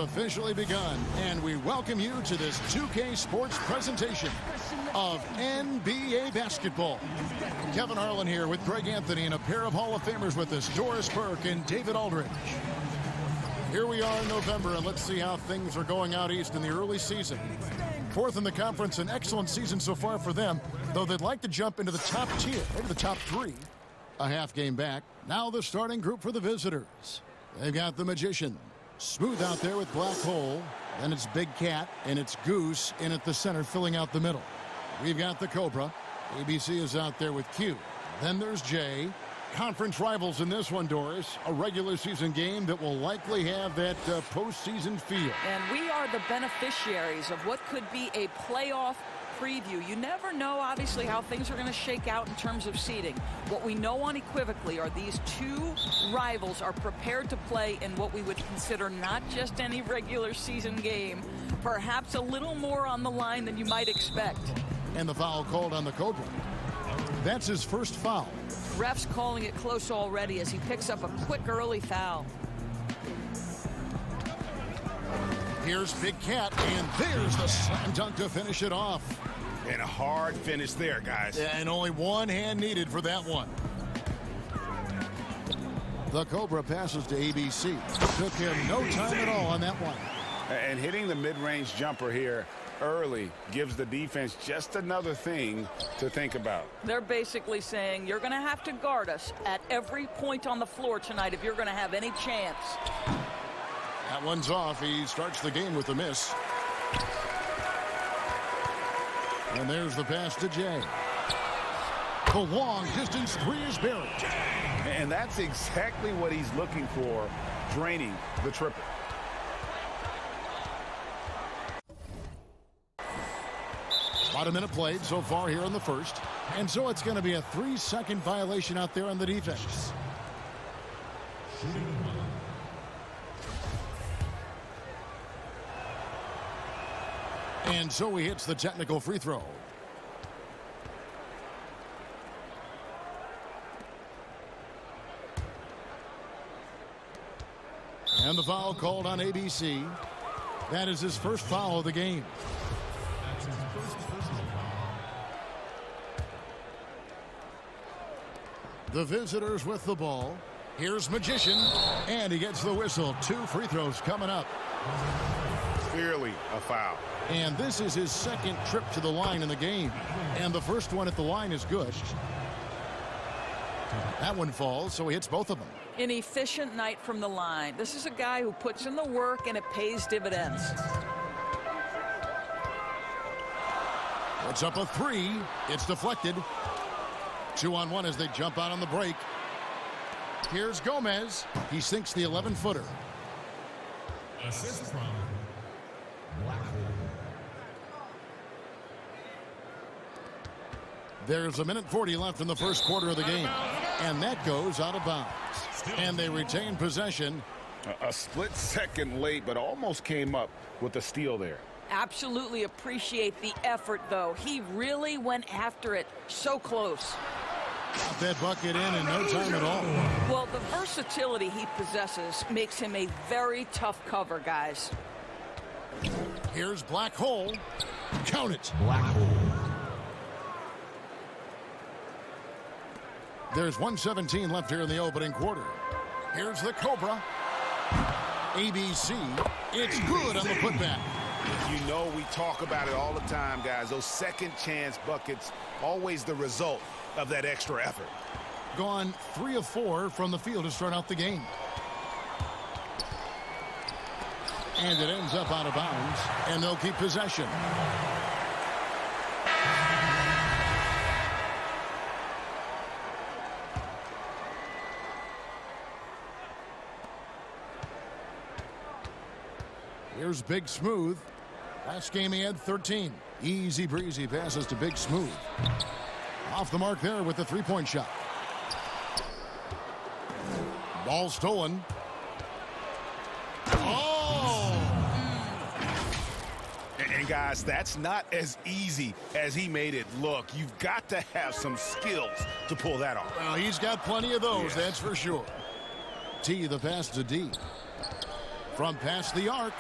Officially begun, and we welcome you to this 2K Sports presentation of NBA basketball. Kevin Harlan here with Greg Anthony and a pair of Hall of Famers with us, Doris Burke and David Aldridge. Here we are in November, and let's see how things are going out east in the early season. Fourth in the conference, an excellent season so far for them, though they'd like to jump into the top tier, maybe the top three. A half game back. Now the starting group for the visitors. They've got the Magician. Smooth out there with Black Hole. Then it's Big Cat, and it's Goose in at the center, filling out the middle. We've got the Cobra. ABC is out there with Q. Then there's Jay. Conference rivals in this one, Doris. A regular season game that will likely have that postseason feel. And we are the beneficiaries of what could be a playoff preview. You never know, obviously, how things are going to shake out in terms of seeding. What we know unequivocally are these two rivals are prepared to play in what we would consider not just any regular season game, perhaps a little more on the line than you might expect. And the foul called on the Cobra. That's his first foul. Ref's calling it close already as he picks up a quick early foul. Here's Big Cat, and there's the slam dunk to finish it off. And a hard finish there, guys. Yeah, and only one hand needed for that one. The Cobra passes to ABC. Took him no time at all on that one. And hitting the mid-range jumper here early gives the defense just another thing to think about. They're basically saying you're going to have to guard us at every point on the floor tonight if you're going to have any chance. That one's off. He starts the game with a miss. And there's the pass to Jay. The long distance three is buried. And that's exactly what he's looking for, draining the triple. About a minute played so far here in the first. And so it's going to be a 3-second violation out there on the defense. And so he hits the technical free throw. And the foul called on ABC. That is his first foul of the game. The visitors with the ball. Here's Magician, and he gets the whistle. 2 free throws coming up. Clearly a foul. And this is his second trip to the line in the game. And the first one at the line is good. That one falls, so he hits both of them. An efficient night from the line. This is a guy who puts in the work, and it pays dividends. It's up a 3. It's deflected. 2-on-1 as they jump out on the break. Here's Gomez. He sinks the 11-footer. Assist from Black Hole. There's a minute 40 left in the first quarter of the game. And that goes out of bounds. And they retain possession. A split second late, but almost came up with a steal there. Absolutely appreciate the effort, though. He really went after it. So close. Got that bucket in no time at all. Well, the versatility he possesses makes him a very tough cover, guys. Here's Black Hole. Count it. Black Hole. There's 1:17 left here in the opening quarter. Here's the Cobra. ABC. It's good on the putback. You know we talk about it all the time, guys. Those second chance buckets, always the result of that extra effort. Gone 3 of 4 from the field to start out the game. And it ends up out of bounds, and they'll keep possession. Here's Big Smooth. Last game he had 13. Easy breezy passes to Big Smooth. Off the mark there with the three-point shot. Ball stolen. Oh! And guys, that's not as easy as he made it look. You've got to have some skills to pull that off. Well, he's got plenty of those, that's for sure. T, the pass to D. From past the arc,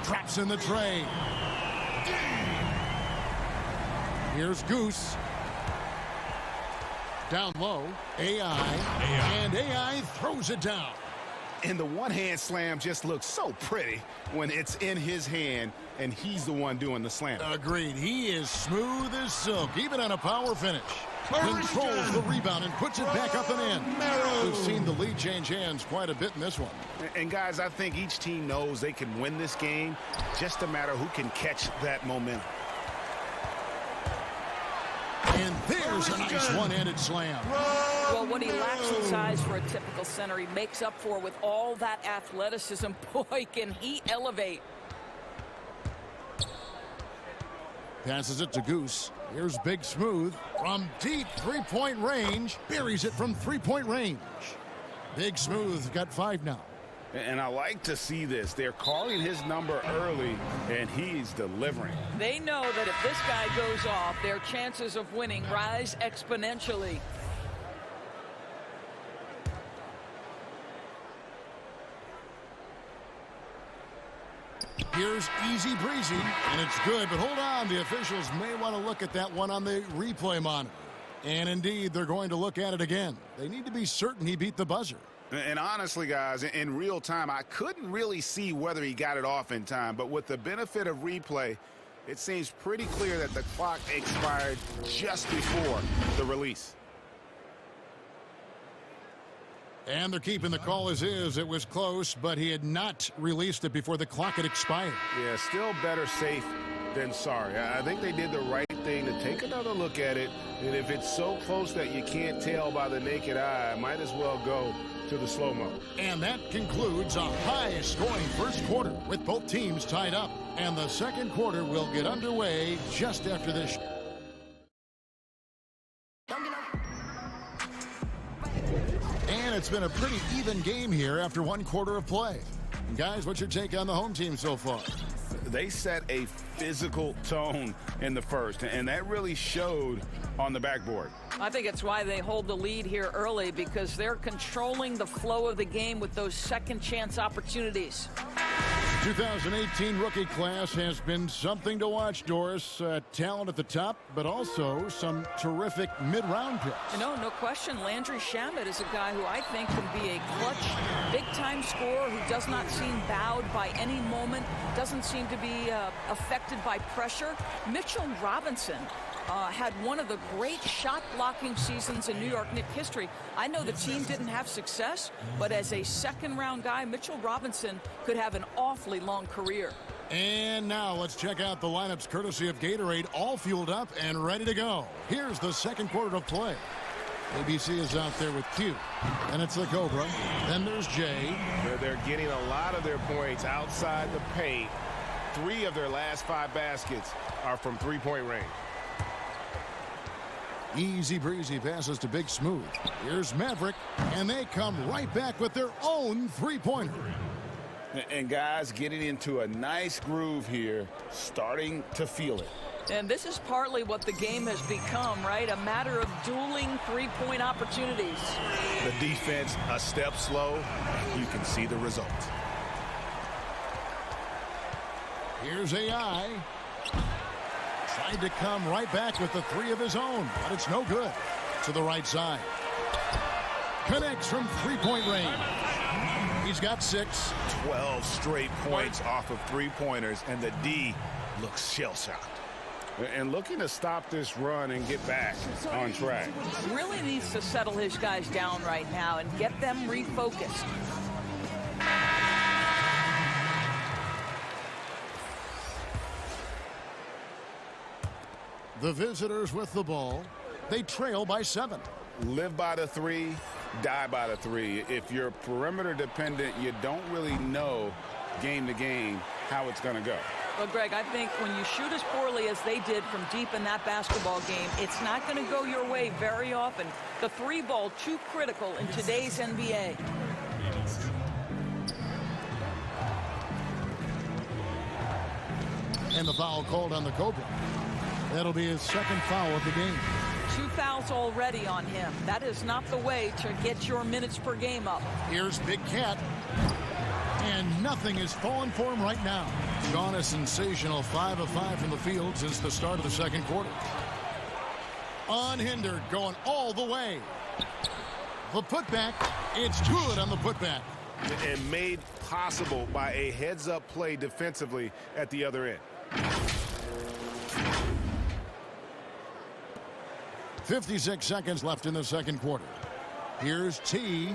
Drops in the tray. Here's Goose. Down low. AI. And AI throws it down. And the one-hand slam just looks so pretty when it's in his hand and he's the one doing the slam. Agreed. He is smooth as silk, even on a power finish. Controls the rebound and puts it back up and in. We've seen the lead change hands quite a bit in this one. And guys, I think each team knows they can win this game. Just a matter who can catch that momentum. And there's a nice one-handed slam. Well, what he lacks in size for a typical center, he makes up for with all that athleticism. Boy, can he elevate. Passes it to Goose. Here's Big Smooth from deep three-point range. Buries it from three-point range. Big Smooth got 5 now. And I like to see this. They're calling his number early, and he's delivering. They know that if this guy goes off, their chances of winning rise exponentially. Here's Easy Breezy, and it's good, but hold on. The officials may want to look at that one on the replay monitor. And indeed, they're going to look at it again. They need to be certain he beat the buzzer. And honestly, guys, in real time, I couldn't really see whether he got it off in time. But with the benefit of replay, it seems pretty clear that the clock expired just before the release. And they're keeping the call as is. It was close, but he had not released it before the clock had expired. Yeah, still better safe than sorry. I think they did the right thing to take another look at it. And if it's so close that you can't tell by the naked eye, might as well go to the slow-mo. And that concludes a high-scoring first quarter with both teams tied up. And the second quarter will get underway just after this. And it's been a pretty even game here after one quarter of play. And guys, what's your take on the home team so far? They set a physical tone in the first, and that really showed on the backboard. I think it's why they hold the lead here early, because they're controlling the flow of the game with those second chance opportunities. 2018 rookie class has been something to watch, Doris. Talent at the top, but also some terrific mid-round picks. No question. Landry Shamet is a guy who I think can be a clutch, big-time scorer who does not seem bowed by any moment, doesn't seem to be affected by pressure. Mitchell Robinson had one of the great shot-blocking seasons in New York Knicks history. I know the team didn't have success, but as a second-round guy, Mitchell Robinson could have an awfully long career. And now let's check out the lineups courtesy of Gatorade, all fueled up and ready to go. Here's the second quarter of play. ABC is out there with Q, and it's the Cobra. Then there's Jay. They're getting a lot of their points outside the paint. 3 of their last 5 baskets are from three-point range. Easy Breezy passes to Big Smooth. Here's Maverick, and they come right back with their own three-pointer. And guys getting into a nice groove here, starting to feel it. And this is partly what the game has become, right? A matter of dueling three-point opportunities. The defense a step slow, and you can see the results. Here's AI. Tried to come right back with the 3 of his own, but it's no good. To the right side. Connects from three-point range. He's got 6. 12 straight points off of three-pointers, and the D looks shell-shocked. And looking to stop this run and get back on track. Really needs to settle his guys down right now and get them refocused. The visitors with the ball. They trail by 7. Live by the 3, die by the 3. If you're perimeter dependent, you don't really know game to game how it's going to go. Well, Greg, I think when you shoot as poorly as they did from deep in that basketball game, it's not going to go your way very often. The 3 ball, too critical in today's NBA. And the foul called on the Cobra. That'll be his second foul of the game. 2 fouls already on him. That is not the way to get your minutes per game up. Here's Big Cat. And nothing is falling for him right now. Gone a sensational 5 of 5 from the field since the start of the second quarter. Unhindered, going all the way. The putback, it's good on the putback. And made possible by a heads-up play defensively at the other end. 56 seconds left in the second quarter. Here's T.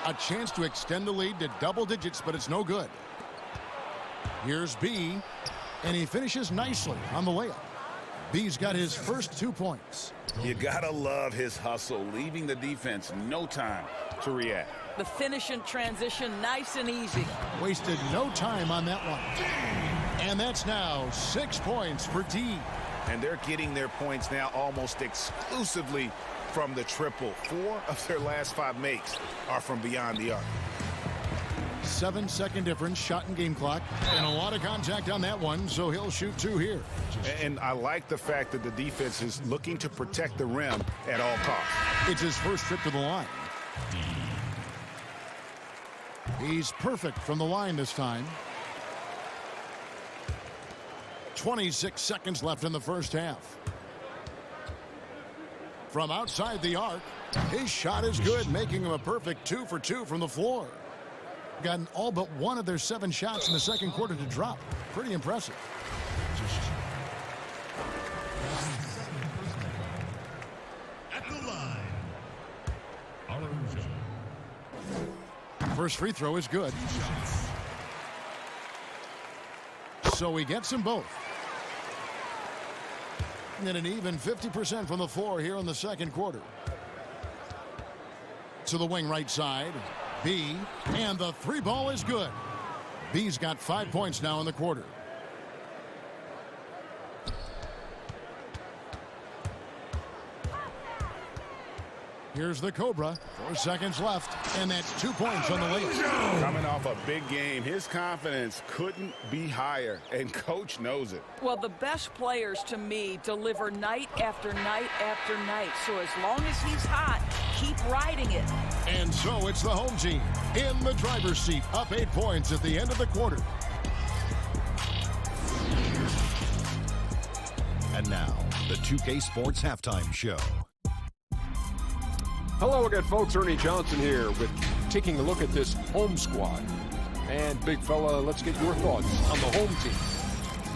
A chance to extend the lead to double digits, but it's no good. Here's B. And he finishes nicely on the layup. B's got his first 2 points. You gotta love his hustle, leaving the defense no time to react. The finish in transition, nice and easy. Wasted no time on that one. And that's now 6 points for D. And they're getting their points now almost exclusively from the triple. 4 of their last 5 makes are from beyond the arc. 7-second difference, shot and game clock, and a lot of contact on that one, so he'll shoot 2 here. And I like the fact that the defense is looking to protect the rim at all costs. It's his first trip to the line. He's perfect from the line this time. 26 seconds left in the first half. From outside the arc, his shot is good, making him a perfect 2 for 2 from the floor. Gotten all but 1 of their 7 shots in the second quarter to drop. Pretty impressive. At the line, Araujo. First free throw is good. So he gets them both. And an even 50% from the floor here in the second quarter. To the wing right side. B. And the 3 ball is good. B's got 5 points now in the quarter. Here's the Cobra. 4 seconds left. And that's 2 points on the layup. Coming off a big game, his confidence couldn't be higher, and coach knows it. Well, the best players to me deliver night after night after night. So as long as he's hot, keep riding it. And so it's the home team in the driver's seat, up 8 points at the end of the quarter. And now, the 2K Sports Halftime Show. Hello again, folks. Ernie Johnson here with taking a look at this home squad. And, big fella, let's get your thoughts on the home team.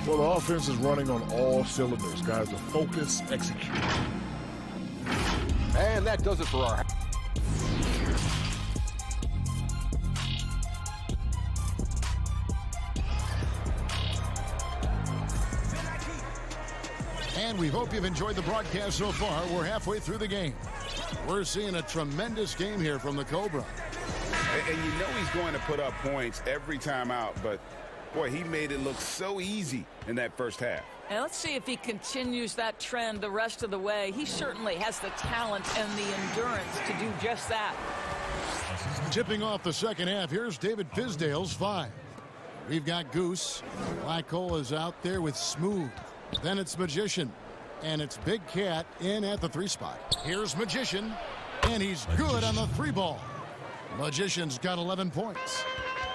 Well, the offense is running on all cylinders. Guys are focused, execute. And that does it for our... And we hope you've enjoyed the broadcast so far. We're halfway through the game. We're seeing a tremendous game here from the Cobra. And you know he's going to put up points every time out, but, boy, he made it look so easy in that first half. And let's see if he continues that trend the rest of the way. He certainly has the talent and the endurance to do just that. Tipping off the second half, here's David Fizdale's 5. We've got Goose. Blackhole is out there with Smooth. Then it's Magician. And it's Big Cat in at the 3 spot. Here's Magician. And he's good on the 3 ball. Magician's got 11 points.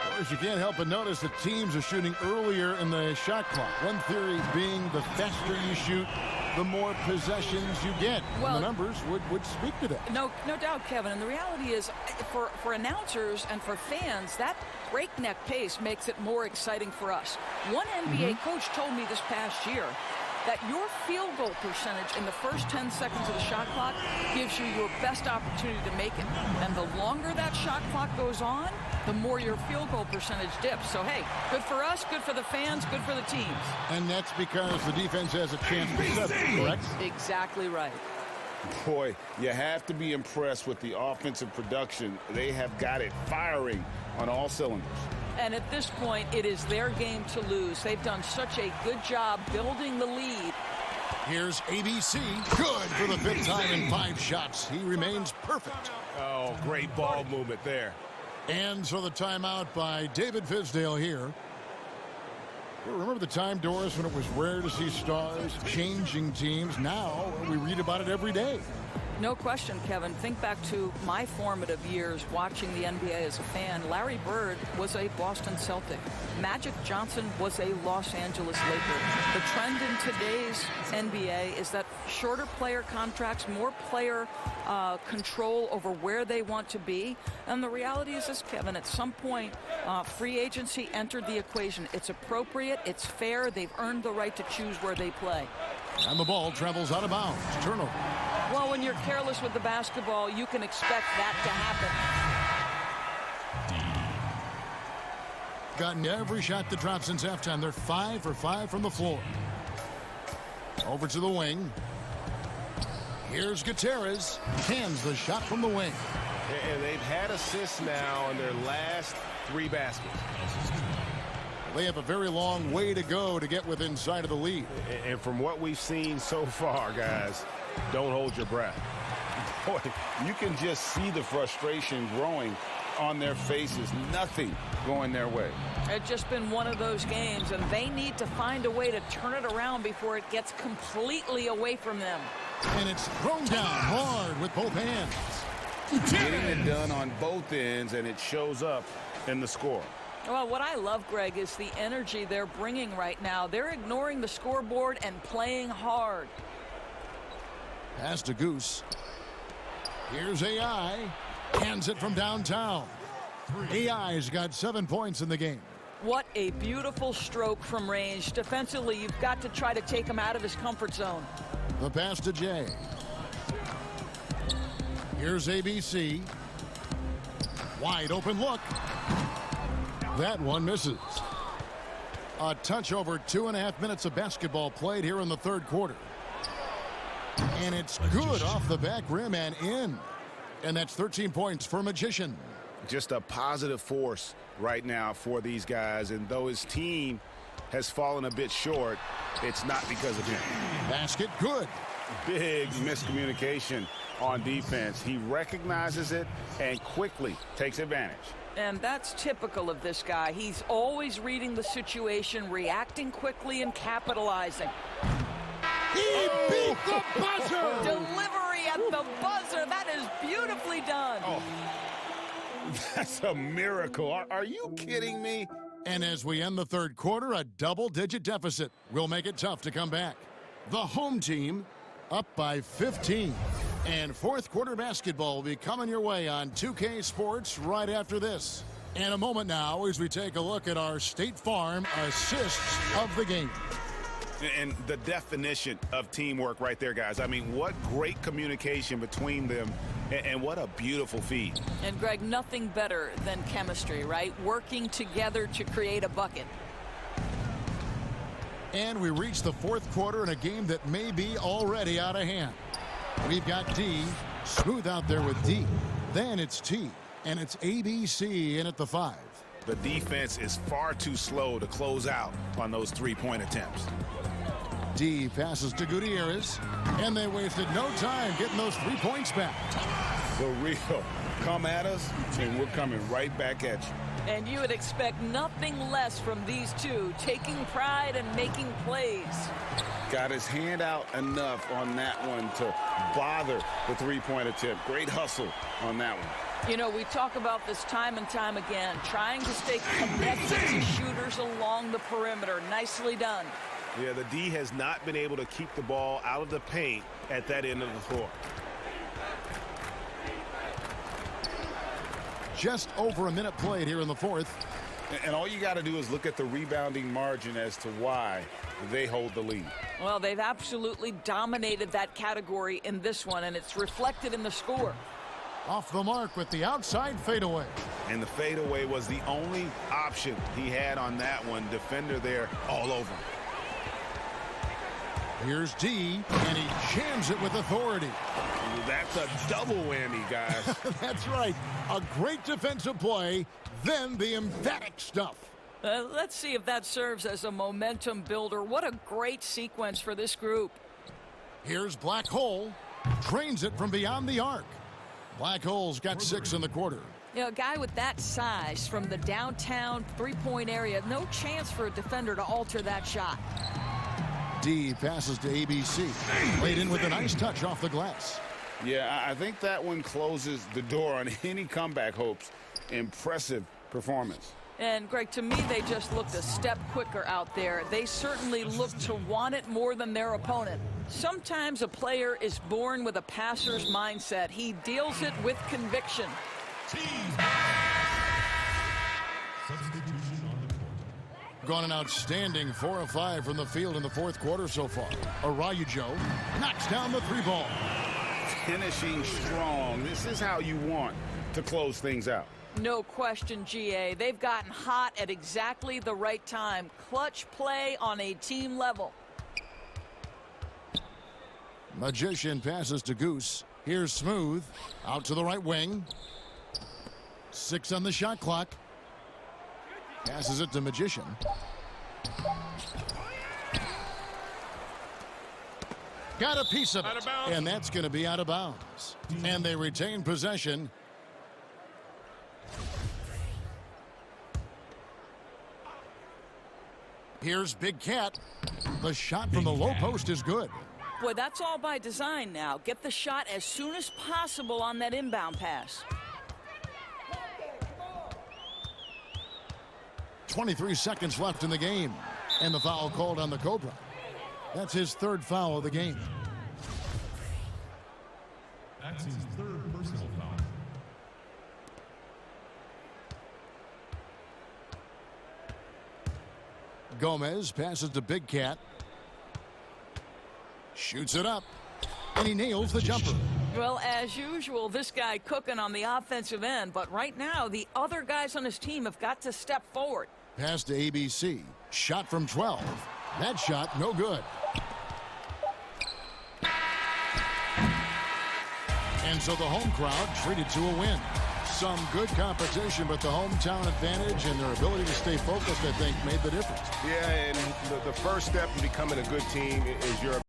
Of course, you can't help but notice that teams are shooting earlier in the shot clock. One theory being the faster you shoot, the more possessions you get. Well, and the numbers would speak to that. No doubt, Kevin. And the reality is, for announcers and for fans, that breakneck pace makes it more exciting for us. One NBA coach told me this past year that your field goal percentage in the first 10 seconds of the shot clock gives you your best opportunity to make it. And the longer that shot clock goes on, the more your field goal percentage dips. So, hey, good for us, good for the fans, good for the teams. And that's because the defense has a chance to set it, correct? Exactly right. Boy, you have to be impressed with the offensive production. They have got it firing on all cylinders. And at this point, it is their game to lose. They've done such a good job building the lead. Here's ABC. Good for the 5th time in 5 shots. He remains perfect. Oh, great ball movement there. And so the timeout by David Fizdale here. Remember the time, Doris, when it was rare to see stars changing teams? Now we read about it every day. No question, Kevin. Think back to my formative years watching the NBA as a fan. Larry Bird was a Boston Celtic. Magic Johnson was a Los Angeles Laker. The trend in today's NBA is that shorter player contracts, more player control over where they want to be. And the reality is this, Kevin, at some point, free agency entered the equation. It's appropriate. It's fair. They've earned the right to choose where they play. And the ball travels out of bounds. Turnover. Well, when you're careless with the basketball, you can expect that to happen. Gotten every shot that dropped since halftime. They're 5 for 5 from the floor. Over to the wing. Here's Gutierrez. Cans the shot from the wing. And they've had assists now in their last 3 baskets. They have a very long way to go to get within sight of the lead. And from what we've seen so far, guys, don't hold your breath. Boy, you can just see the frustration growing on their faces. Nothing going their way. It's just been one of those games, and they need to find a way to turn it around before it gets completely away from them. And it's thrown down hard with both hands. Getting it done on both ends, and it shows up in the score. Well, what I love, Greg, is the energy they're bringing right now. They're ignoring the scoreboard and playing hard. Pass to Goose. Here's AI. Hands it from downtown. AI's got 7 points in the game. What a beautiful stroke from range. Defensively, you've got to try to take him out of his comfort zone. The pass to Jay. Here's ABC. Wide open look. That one misses. A touch over 2.5 minutes of basketball played here in the third quarter. And it's good off the back rim and in. And that's 13 points for Magician. Just a positive force right now for these guys. And though his team has fallen a bit short, it's not because of him. Basket good. Big miscommunication on defense. He recognizes it and quickly takes advantage. And that's typical of this guy. He's always reading the situation, reacting quickly, and capitalizing. He beat the buzzer! Delivery at the buzzer. That is beautifully done. Oh, that's a miracle. Are you kidding me? And as we end the third quarter, a double-digit deficit will make it tough to come back. The home team up by 15. And fourth quarter basketball will be coming your way on 2K Sports right after this. In a moment now, as we take a look at our State Farm assists of the game. And the definition of teamwork right there, guys. I mean, what great communication between them, and what a beautiful feed. And, Greg, nothing better than chemistry, right? Working together to create a bucket. And we reach the fourth quarter in a game that may be already out of hand. We've got D, smooth out there with D. Then it's T, and it's ABC in at the 5. The defense is far too slow to close out on those three-point attempts. D passes to Gutierrez, and they wasted no time getting those 3 points back. The real come at us, and we're coming right back at you. And you would expect nothing less from these two, taking pride and making plays. Got his hand out enough on that one to bother the three-point attempt. Great hustle on that one. You know, we talk about this time and time again, trying to stay connected to shooters along the perimeter. Nicely done. Yeah, the D has not been able to keep the ball out of the paint at that end of the floor. Just over a minute played here in the fourth. And all you got to do is look at the rebounding margin as to why they hold the lead. Well, they've absolutely dominated that category in this one, and it's reflected in the score. Off the mark with the outside fadeaway. And the fadeaway was the only option he had on that one. Defender there all over him. Here's D, and he jams it with authority. That's a double whammy, guys. That's right. A great defensive play, then the emphatic stuff. Let's see if that serves as a momentum builder. What a great sequence for this group. Here's Black Hole. Drains it from beyond the arc. Black Hole's got 6 in the quarter. You know, a guy with that size from the downtown three-point area, no chance for a defender to alter that shot. D passes to ABC. Laid in with a nice touch off the glass. Yeah, I think that one closes the door on any comeback hopes. Impressive performance. And, Greg, to me, they just looked a step quicker out there. They certainly looked to want it more than their opponent. Sometimes a player is born with a passer's mindset. He deals it with conviction. Gone an outstanding 4 of 5 from the field in the fourth quarter so far. Araujo knocks down the 3-ball. Finishing strong. This is how you want to close things out. No question, GA. They've gotten hot at exactly the right time. Clutch play on a team level. Magician passes to Goose. Here's Smooth. Out to the right wing. 6 on the shot clock. Passes it to Magician. Got a piece of it. And that's going to be out of bounds. And they retain possession. Here's Big Cat. The shot from the low post is good. Boy, that's all by design now. Get the shot as soon as possible on that inbound pass. 23 seconds left in the game. And the foul called on the Cobra. That's his 3rd foul of the game. That's his 3rd personal foul. Gomez passes to Big Cat. Shoots it up. And he nails the jumper. Well, as usual, this guy cooking on the offensive end. But right now, the other guys on his team have got to step forward. Pass to ABC. Shot from 12. That shot, no good. And so the home crowd treated to a win. Some good competition, but the hometown advantage and their ability to stay focused, I think, made the difference. Yeah, and the first step in becoming a good team is your